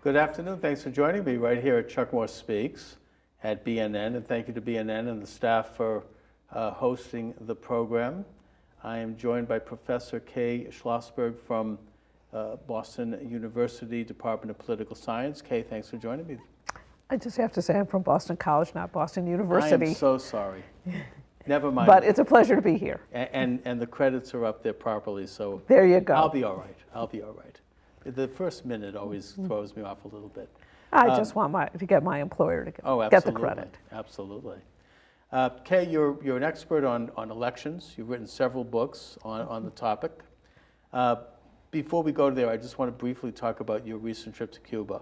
Good afternoon. Thanks for joining me right here at Chuck Morse Speaks at BNN, and thank you to BNN and the staff for hosting the program. I am joined by Professor Kay Schlossberg from Boston University Department of Political Science. Kay, thanks for joining me. I just have to say I'm from Boston College, not Boston University. I am so sorry. Never mind. But it's a pleasure to be here. And the credits are up there properly, so there you go. I'll be all right. I'll be all right. The first minute always throws me off a little bit. I just want to get my employer to get the credit. Absolutely. Kay, you're an expert on elections. You've written several books on the topic. Before we go there, I just want to briefly talk about your recent trip to Cuba.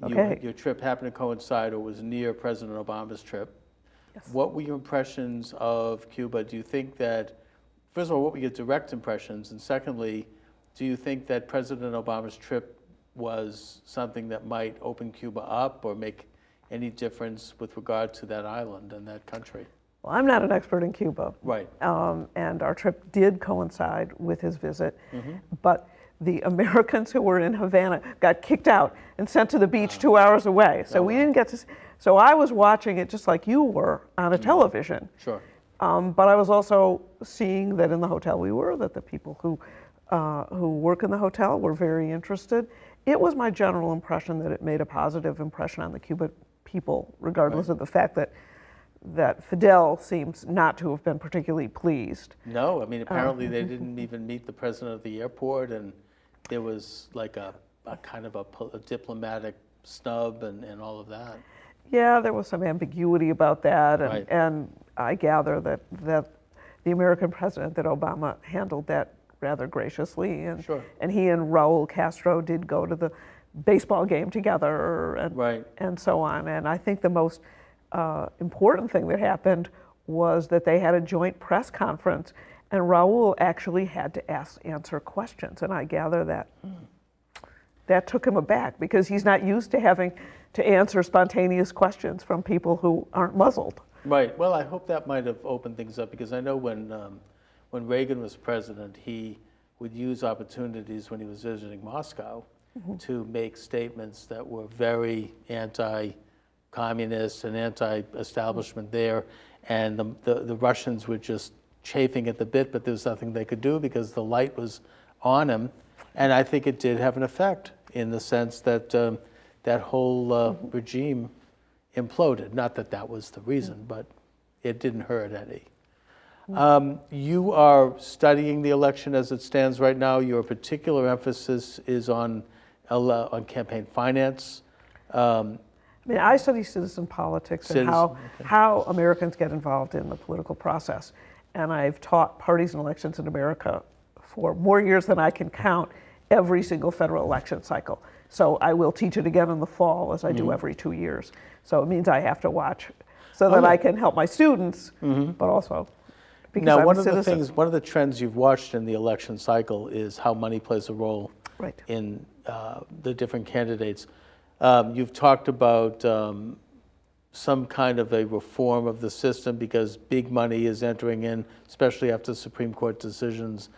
Okay. Your trip happened to coincide or was near President Obama's trip. Yes. What were your impressions of Cuba? Do you think that, first of all, what were your direct impressions? And secondly, do you think that President Obama's trip was something that might open Cuba up or make any difference with regard to that island and that country? Well, I'm not an expert in Cuba. Right. And our trip did coincide with his visit. But the Americans who were in Havana got kicked out and sent to the beach 2 hours away. So we didn't get to. So I was watching it just like you were on a television. Sure. But I was also seeing that in the hotel we were, that the people who work in the hotel were very interested. It was my general impression that it made a positive impression on the Cuban people, regardless of the fact that Fidel seems not to have been particularly pleased. No, I mean, apparently they didn't even meet the president at the airport, and there was like a kind of a diplomatic snub and all of that. Yeah, there was some ambiguity about that, and I gather that the American president, that Obama, handled that rather graciously, and he and Raul Castro did go to the baseball game together, and so on. And I think the most important thing that happened was that they had a joint press conference, and Raul actually had to answer questions, and I gather that took him aback because he's not used to having to answer spontaneous questions from people who aren't muzzled. Right. Well, I hope that might have opened things up, because I know when Reagan was president, he would use opportunities when he was visiting Moscow to make statements that were very anti-communist and anti-establishment there, and the Russians were just chafing at the bit, but there was nothing they could do because the light was on him, and I think it did have an effect in the sense that that whole regime imploded. Not that that was the reason, but it didn't hurt any. You are studying the election as it stands right now. Your particular emphasis is on campaign finance. I mean, I study citizen politics and how Americans get involved in the political process. And I've taught parties and elections in America for more years than I can count every single federal election cycle. So I will teach it again in the fall, as I do every 2 years. So it means I have to watch so that I can help my students, but also because now, I'm one a of citizen. the trends you've watched in the election cycle is how money plays a role in the different candidates. You've talked about some kind of a reform of the system because big money is entering in, especially after Supreme Court decisions.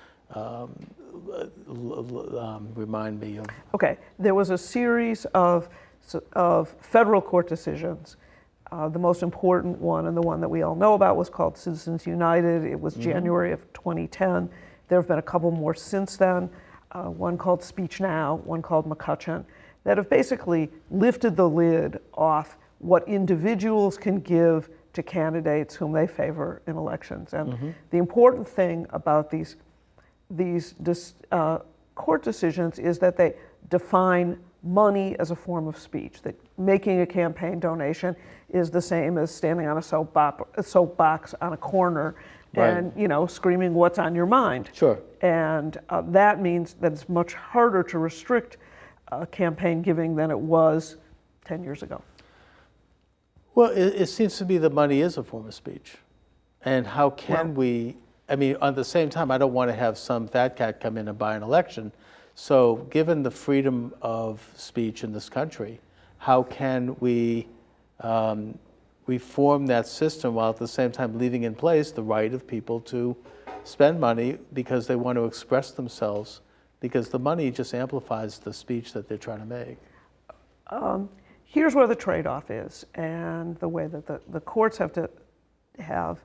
Remind me of. Okay, there was a series of federal court decisions. The most important one, and the one that we all know about, was called Citizens United. It was January of 2010. There have been a couple more since then, one called Speech Now, one called McCutcheon, that have basically lifted the lid off what individuals can give to candidates whom they favor in elections. And the important thing about these court decisions is that they define money as a form of speech, that making a campaign donation is the same as standing on a soapbox on a corner and screaming what's on your mind. Sure. And that means that it's much harder to restrict campaign giving than it was 10 years ago. Well, it seems to me that money is a form of speech. And how can we, I mean, at the same time, I don't want to have some fat cat come in and buy an election. So given the freedom of speech in this country, how can we reform that system while at the same time leaving in place the right of people to spend money because they want to express themselves, because the money just amplifies the speech that they're trying to make? Here's where the trade-off is, and the way that the courts have to have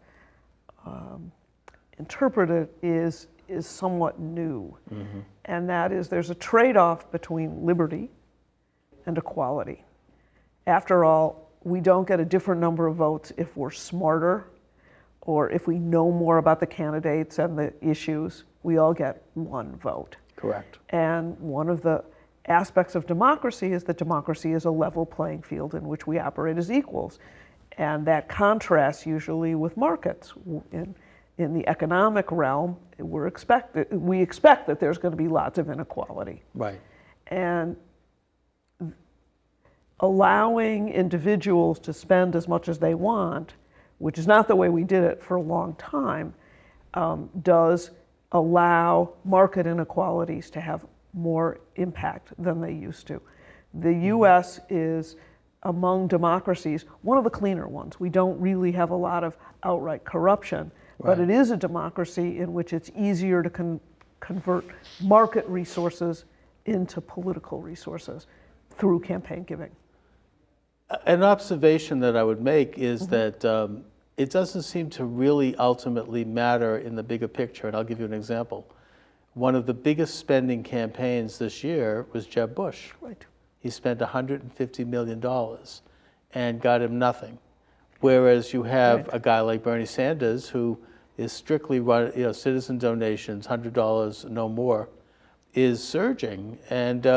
interpreted is somewhat new. Mm-hmm. And that is, there's a trade-off between liberty and equality. After all, we don't get a different number of votes if we're smarter or if we know more about the candidates and the issues. We all get one vote. Correct. And one of the aspects of democracy is that democracy is a level playing field in which we operate as equals. And that contrasts usually with markets. In the economic realm, we expect that there's going to be lots of inequality. Right. And allowing individuals to spend as much as they want, which is not the way we did it for a long time, does allow market inequalities to have more impact than they used to. The U.S. is, among democracies, one of the cleaner ones. We don't really have a lot of outright corruption, right. But it is a democracy in which it's easier to convert market resources into political resources through campaign giving. An observation that I would make is that it doesn't seem to really ultimately matter in the bigger picture, and I'll give you an example. One of the biggest spending campaigns this year was Jeb Bush. Right. He spent $150 million and got him nothing. Whereas you have a guy like Bernie Sanders who is strictly run, citizen donations, $100, no more, is surging. And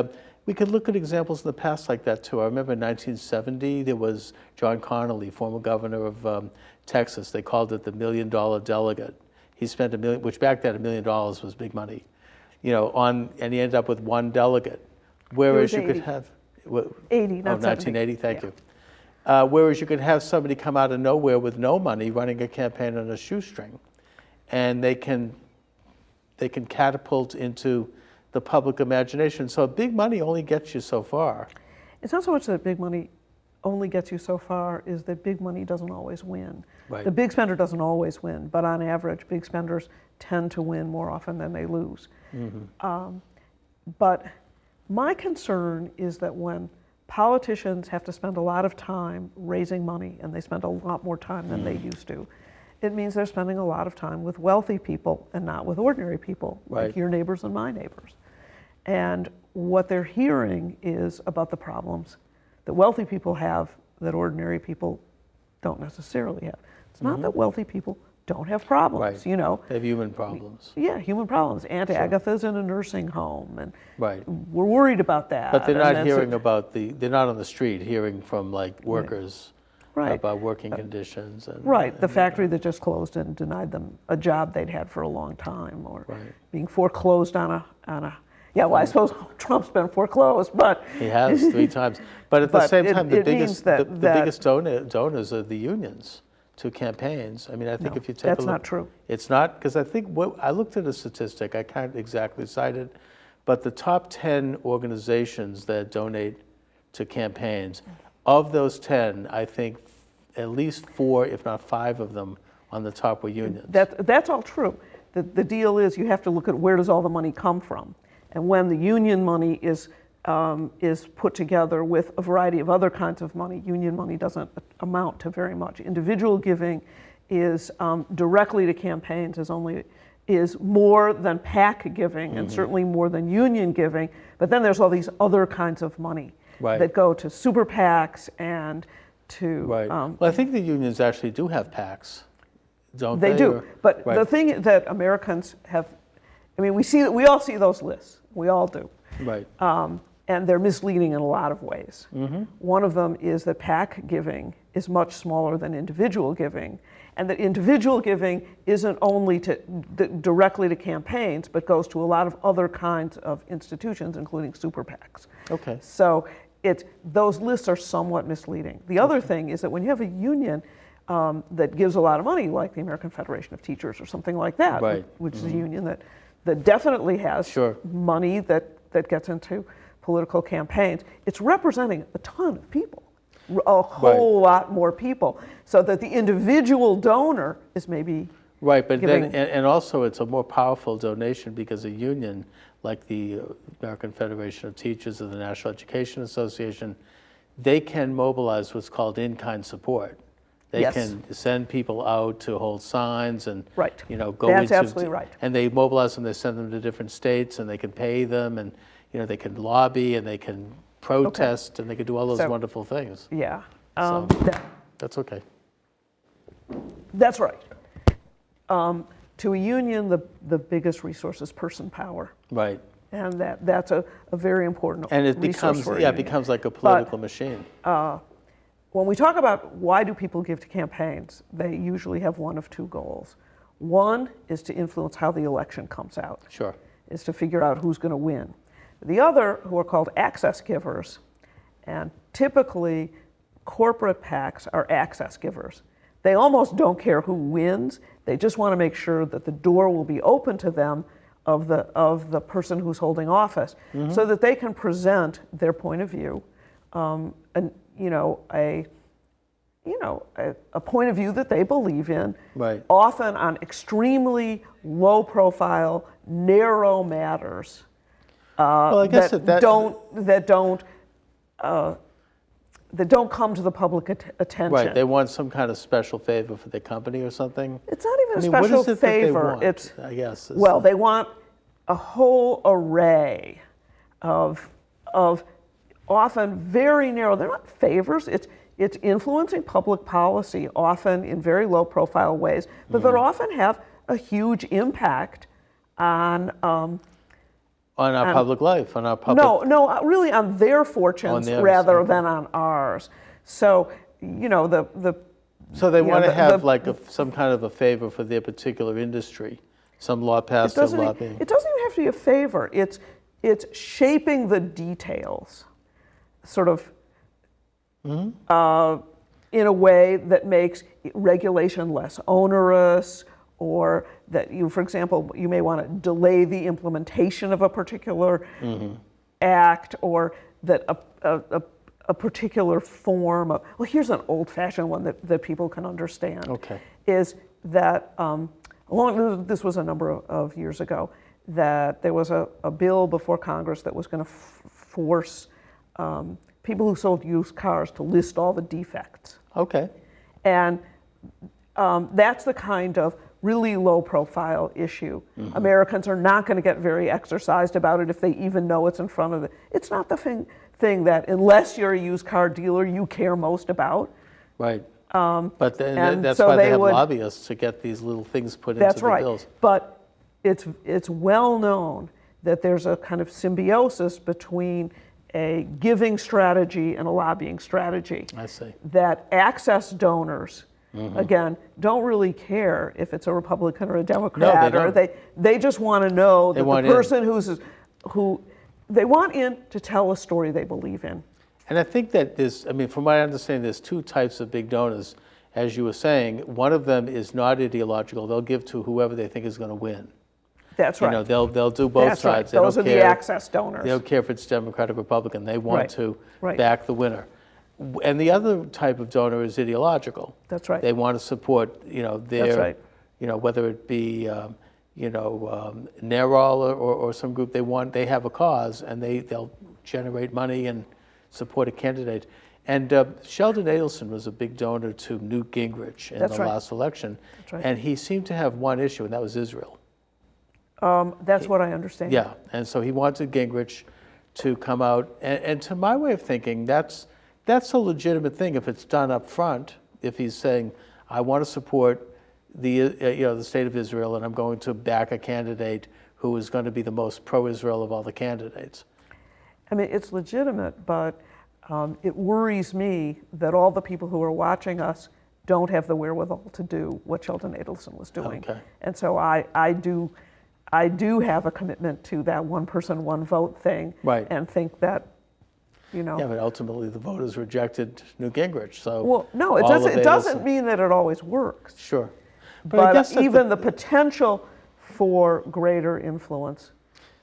we could look at examples in the past like that too. I remember in 1970, there was John Connolly, former governor of Texas. They called it the $1 million delegate. He spent $1 million, which back then $1 million was big money, and he ended up with one delegate. Whereas you could have 80, not 1980. Thank you. Whereas you could have somebody come out of nowhere with no money, running a campaign on a shoestring, and they can catapult into the public imagination. So big money only gets you so far. It's not so much that big money only gets you so far, is that big money doesn't always win. Right. The big spender doesn't always win, but on average, big spenders tend to win more often than they lose. Mm-hmm. But my concern is that when politicians have to spend a lot of time raising money, and they spend a lot more time than they used to, it means they're spending a lot of time with wealthy people and not with ordinary people, like your neighbors and my neighbors. And what they're hearing is about the problems that wealthy people have that ordinary people don't necessarily have. It's not that wealthy people don't have problems, They have human problems. Yeah, human problems. Aunt Agatha's in a nursing home, and right. we're worried about that. But they're not hearing about they're not on the street hearing from workers about working conditions. And, the factory that just closed and denied them a job they'd had for a long time, or being foreclosed on a I suppose Trump's been foreclosed, but he has 3 times. But at the same time, the biggest donors are the unions to campaigns. I mean, I think if you take a look, that's not true. It's not, because I think I looked at a statistic. I can't exactly cite it, but the top 10 organizations that donate to campaigns, of those 10, I think at least 4, if not 5 of them on the top were unions. That's all true. The deal is you have to look at where does all the money come from. And when the union money is put together with a variety of other kinds of money, union money doesn't amount to very much. Individual giving is directly to campaigns is more than PAC giving, and certainly more than union giving. But then there's all these other kinds of money that go to super PACs and to. Well, I think the unions actually do have PACs, don't they? They do. But the thing that Americans have, we all see those lists. We all do. Right. And they're misleading in a lot of ways. Mm-hmm. One of them is that PAC giving is much smaller than individual giving, and that individual giving isn't only directly to campaigns, but goes to a lot of other kinds of institutions, including super PACs. Okay. So those lists are somewhat misleading. The other thing is that when you have a union that gives a lot of money, like the American Federation of Teachers or something like that, which is a union that definitely has money that gets into political campaigns, it's representing a ton of people, a whole lot more people, so that the individual donor is maybe but then and also it's a more powerful donation because a union like the American Federation of Teachers or the National Education Association, they can mobilize what's called in-kind support. They can send people out to hold signs and go That's into, absolutely right. And they mobilize them. They send them to different states, and they can pay them, and they can lobby, and they can protest, and they can do all those wonderful things. Yeah, So, that's okay. That's right. To a union, the biggest resource is person power. Right. And that's a very important and it resource becomes for a it union. becomes like a political machine. When we talk about why do people give to campaigns, they usually have one of two goals. One is to influence how the election comes out. Sure. Is to figure out who's going to win. The other, who are called access givers, and typically corporate PACs are access givers. They almost don't care who wins. They just want to make sure that the door will be open to them of the person who's holding office, so that they can present their point of view, a point of view that they believe in, right. often on extremely low profile, narrow matters well, I guess that don't come to the public attention. Right, they want some kind of special favor for their company or something. It's not even a what special is it favor. That they want, I guess. Well, they want a whole array of often very narrow. They're not favors. It's influencing public policy, often in very low profile ways, but that often have a huge impact on our public life, on our public. No, really on their fortunes rather than on ours. So, So they want to have some kind of a favor for their particular industry. Some law passed or lobbying. It doesn't even have to be a favor. It's shaping the details, sort of, in a way that makes regulation less onerous, or that for example, you may want to delay the implementation of a particular act, or that a particular form of, well, here's an old-fashioned one that people can understand. Okay. Is that, this was a number of years ago, that there was a bill before Congress that was going to force people who sold used cars to list all the defects. Okay. And that's the kind of really low-profile issue. Americans are not going to get very exercised about it if they even know it's in front of them. It's not the thing that, unless you're a used car dealer, you care most about. Right. But that's so why they have lobbyists to get these little things put into the bills. But it's well known that there's a kind of symbiosis between a giving strategy and a lobbying strategy. I see. That access donors, again, don't really care if it's a Republican or a Democrat, no, they just want to know that the person who they want in to tell a story they believe in. And I think that from my understanding, there's two types of big donors. As you were saying, one of them is not ideological. They'll give to whoever they think is going to win. That's right. They'll do both sides. Right. Those are the access donors. They don't care if it's Democrat or Republican. They want to back the winner. And the other type of donor is ideological. That's right. They want to support, their, That's right. Whether it be, NARAL or some group. They have a cause, and they'll generate money and support a candidate. And Sheldon Adelson was a big donor to Newt Gingrich in the last election. That's right. And he seemed to have one issue, and that was Israel. That's what I understand. Yeah, and so he wanted Gingrich to come out. And to my way of thinking, that's a legitimate thing if it's done up front. If he's saying, I want to support the state of Israel, and I'm going to back a candidate who is going to be the most pro-Israel of all the candidates. I mean, it's legitimate, but it worries me that all the people who are watching us don't have the wherewithal to do what Sheldon Adelson was doing. Okay. And so I do have a commitment to that one person, one vote thing. Right. And think that, Yeah, but ultimately the voters rejected Newt Gingrich, so. Well, no, it doesn't mean that it always works. Sure. But I guess even the potential for greater influence.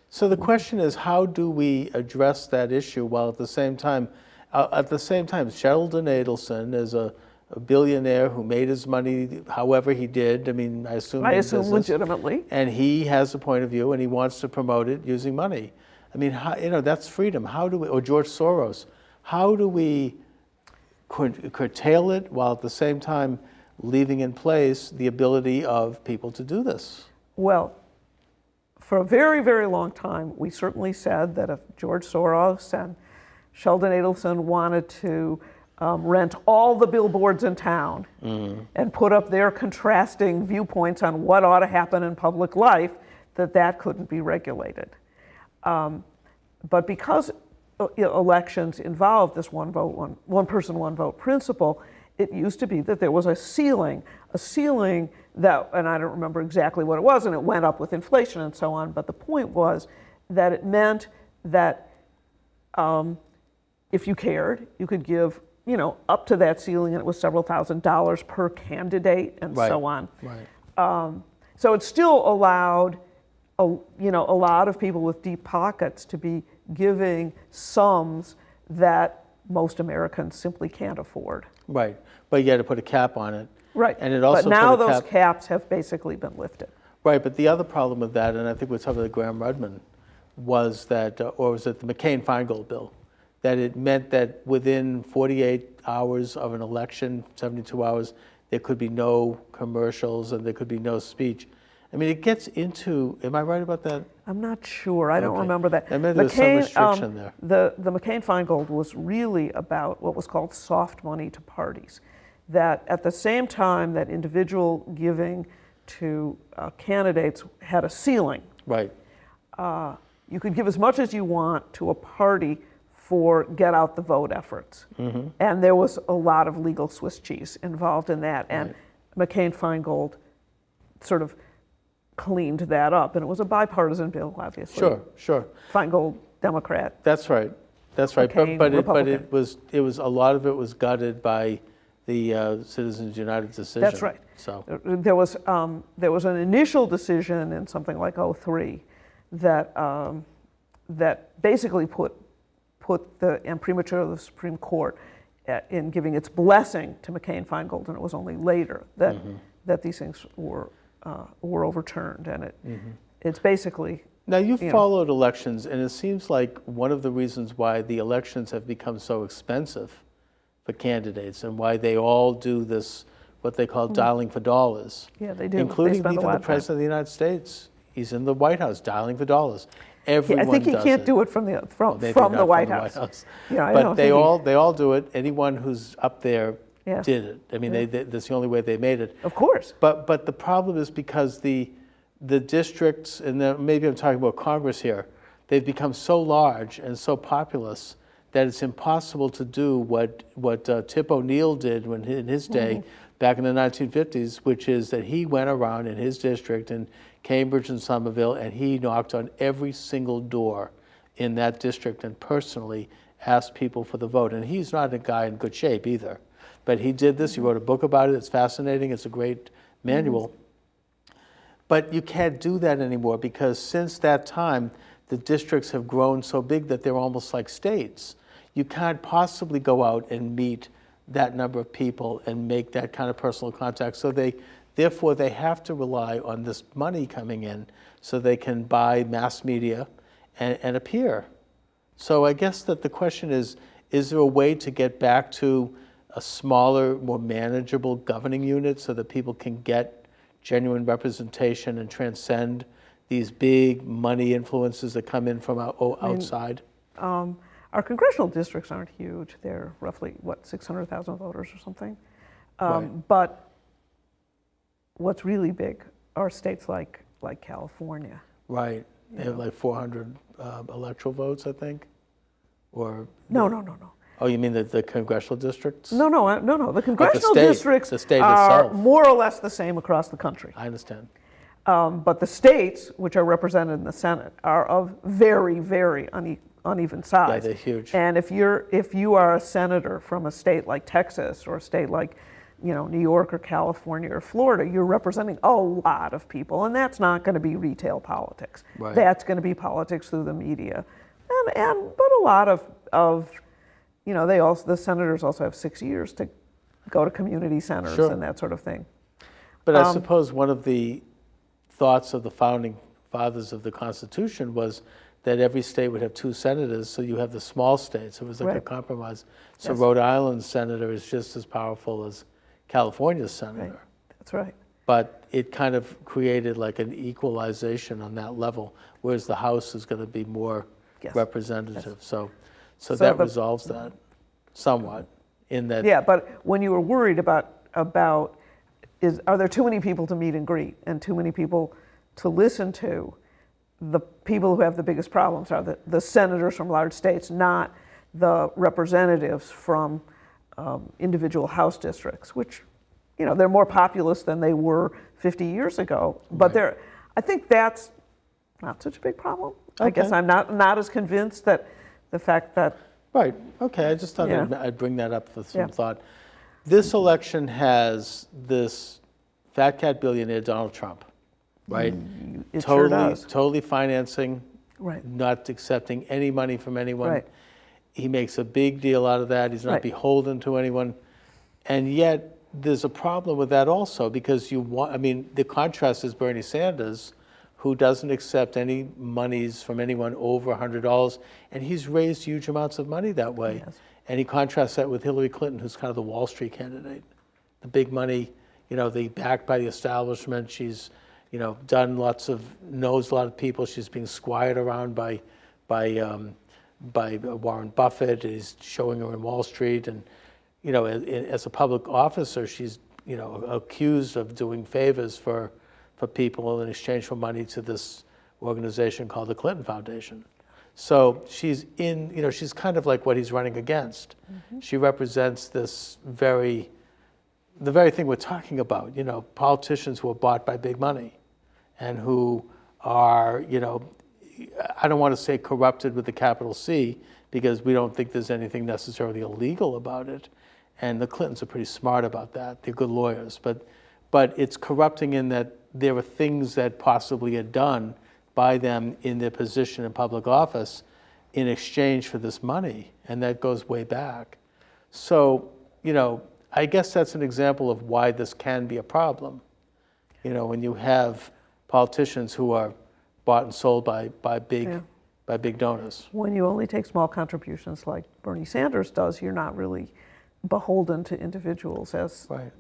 So the question is, how do we address that issue while at the same time, Sheldon Adelson is a a billionaire who made his money however he did. I mean, I assume legitimately. And he has a point of view, and he wants to promote it using money. I mean, that's freedom. How do we, or George Soros, how do we curtail it while at the same time leaving in place the ability of people to do this? Well, for a very, very long time, we certainly said that if George Soros and Sheldon Adelson wanted to rent all the billboards in town and put up their contrasting viewpoints on what ought to happen in public life, that couldn't be regulated. But because elections involved this one person, one vote principle, it used to be that there was a ceiling that, and I don't remember exactly what it was, and it went up with inflation and so on, but the point was that it meant that if you cared, you could give, up to that ceiling, and it was several $1,000s per candidate and so on. Right. So it still allowed a lot of people with deep pockets to be giving sums that most Americans simply can't afford. Right, but you had to put a cap on it. Right, and it also but now those caps have basically been lifted. Right, but the other problem with that, and I think we're talking about Graham Rudman, was that, or was it the McCain-Feingold bill, that it meant that within 48 hours of an election, 72 hours, there could be no commercials and there could be no speech. I mean, it gets into, am I right about that? I'm not sure. I don't remember that. I mean, there's some restriction there. The McCain-Feingold was really about what was called soft money to parties. That at the same time that individual giving to candidates had a ceiling. Right. You could give as much as you want to a party for get out the vote efforts. Mm-hmm. And there was a lot of legal Swiss cheese involved in that. And McCain-Feingold sort of cleaned that up, and it was a bipartisan bill, obviously. Sure. Feingold, Democrat. That's right. McCain, but Republican. it was a lot of it was gutted by the Citizens United decision. That's right. So there was an initial decision in something like '03 that basically put the imprimatur of the Supreme Court in giving its blessing to McCain-Feingold, and it was only later that these things were overturned, and it's basically. Now you've followed elections, and it seems like one of the reasons why the elections have become so expensive for candidates and why they all do this, what they call dialing for dollars. Yeah, they do. Including even the President of the United States. He's in the White House dialing for dollars. Everyone I think he can't do it from the White House. Yeah, but they all do it. Anyone who's up there did it. I mean, that's the only way they made it. Of course. But the problem is because the districts, and maybe I'm talking about Congress here, they've become so large and so populous that it's impossible to do what Tip O'Neill did in his day back in the 1950s, which is that he went around in his district in Cambridge and Somerville, and he knocked on every single door in that district and personally asked people for the vote. And he's not a guy in good shape either. But he did this. He wrote a book about it. It's fascinating. It's a great manual. But you can't do that anymore because since that time, the districts have grown so big that they're almost like states. You can't possibly go out and meet that number of people and make that kind of personal contact. So therefore, they have to rely on this money coming in so they can buy mass media and appear. So I guess that the question is there a way to get back to a smaller, more manageable governing unit so that people can get genuine representation and transcend these big money influences that come in from outside? Our congressional districts aren't huge. They're roughly, 600,000 voters or something. But what's really big are states like California. Right. They have like 400 electoral votes, I think? Or No. Oh, you mean the congressional districts? No. The congressional districts the state are itself. More or less the same across the country. I understand. But the states, which are represented in the Senate, are of very, very uneven size. Yeah, they're huge. And if you are a senator from a state like Texas or a state like New York or California or Florida, you're representing a lot of people, and that's not going to be retail politics. Right. That's going to be politics through the media, but a lot of the senators also have 6 years to go to community centers Sure. and that sort of thing. But I suppose one of the thoughts of the founding fathers of the Constitution was that every state would have 2 senators, so you have the small states. It was like a Right. compromise. So Yes. Rhode Island's senator is just as powerful as California's senator. Right. That's right. But it kind of created like an equalization on that level, whereas the House is going to be more Yes. representative. So So that the- resolves that somewhat in that. Yeah, but when you were worried about are there too many people to meet and greet and too many people to listen to, the people who have the biggest problems are the senators from large states, not the representatives from individual House districts, which, you know, they're more populous than they were 50 years ago. But Right. I think that's not such a big problem. I guess Okay. I'm not as convinced that the fact that Right, okay, I just thought Yeah. I'd bring that up for some Yeah. thought. This election has this fat cat billionaire, Donald Trump, right? it sure does. Totally financing, Right. not accepting any money from anyone. Right. He makes a big deal out of that. He's not Right. beholden to anyone. And yet, there's a problem with that also, because the contrast is Bernie Sanders, who doesn't accept any monies from anyone over $100, and he's raised huge amounts of money that way. Yes. And he contrasts that with Hillary Clinton, who's kind of the Wall Street candidate. The big money, backed by the establishment. She's, knows a lot of people. She's being squired around by Warren Buffett. He's showing her in Wall Street, and as a public officer, she's accused of doing favors for people in exchange for money to this organization called the Clinton Foundation. So she's she's kind of like what he's running against. Mm-hmm. She represents the very thing we're talking about, politicians who are bought by big money and who are, I don't want to say corrupted with the capital C, because we don't think there's anything necessarily illegal about it. And the Clintons are pretty smart about that. They're good lawyers. But it's corrupting in that there are things that possibly are done by them in their position in public office in exchange for this money, and that goes way back. So, I guess that's an example of why this can be a problem. When you have politicians who are bought and sold by big donors. when you only take small contributions like Bernie Sanders does, you're not really beholden to individuals as Right.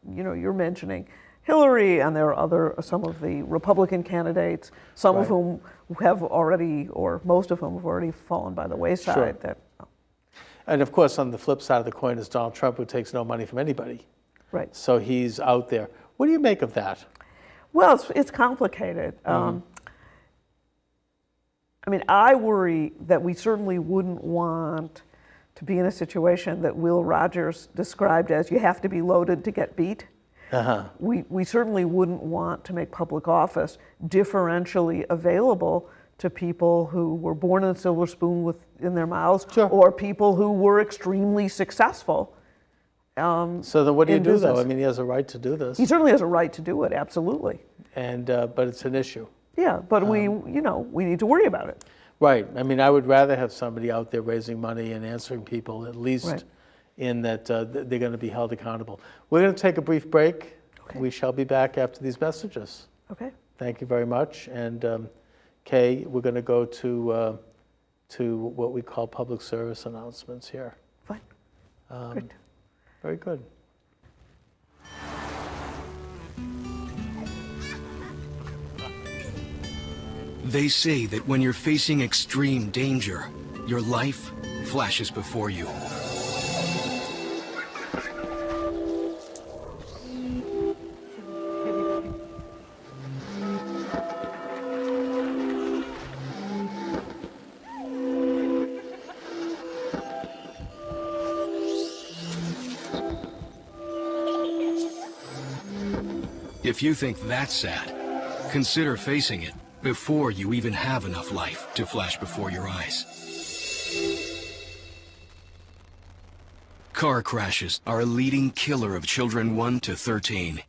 You're mentioning Hillary, and there are some of the Republican candidates, some of Right. whom have already, or most of whom have already fallen by the wayside. Sure. And of course, on the flip side of the coin is Donald Trump, who takes no money from anybody. Right. So he's out there. What do you make of that? Well, it's complicated. I worry that we certainly wouldn't want to be in a situation that Will Rogers described as you have to be loaded to get beat. Uh-huh. We certainly wouldn't want to make public office differentially available to people who were born in a silver spoon in their mouths, Sure. or people who were extremely successsul. So then what do you in do, though? business. He has a right to do this. He certainly has a right to do it, absolutely. And but it's an issue. Yeah, but we need to worry about it. Right. I would rather have somebody out there raising money and answering people, at least Right. in that they're going to be held accountable. We're going to take a brief break. Okay. We shall be back after these messages. Okay. Thank you very much. And Kay, we're going to go to what we call public service announcements here. Fine. Great. Very good. They say that when you're facing extreme danger, your life flashes before you. If you think that's sad, consider facing it before you even have enough life to flash before your eyes. Car crashes are a leading killer of children 1 to 13.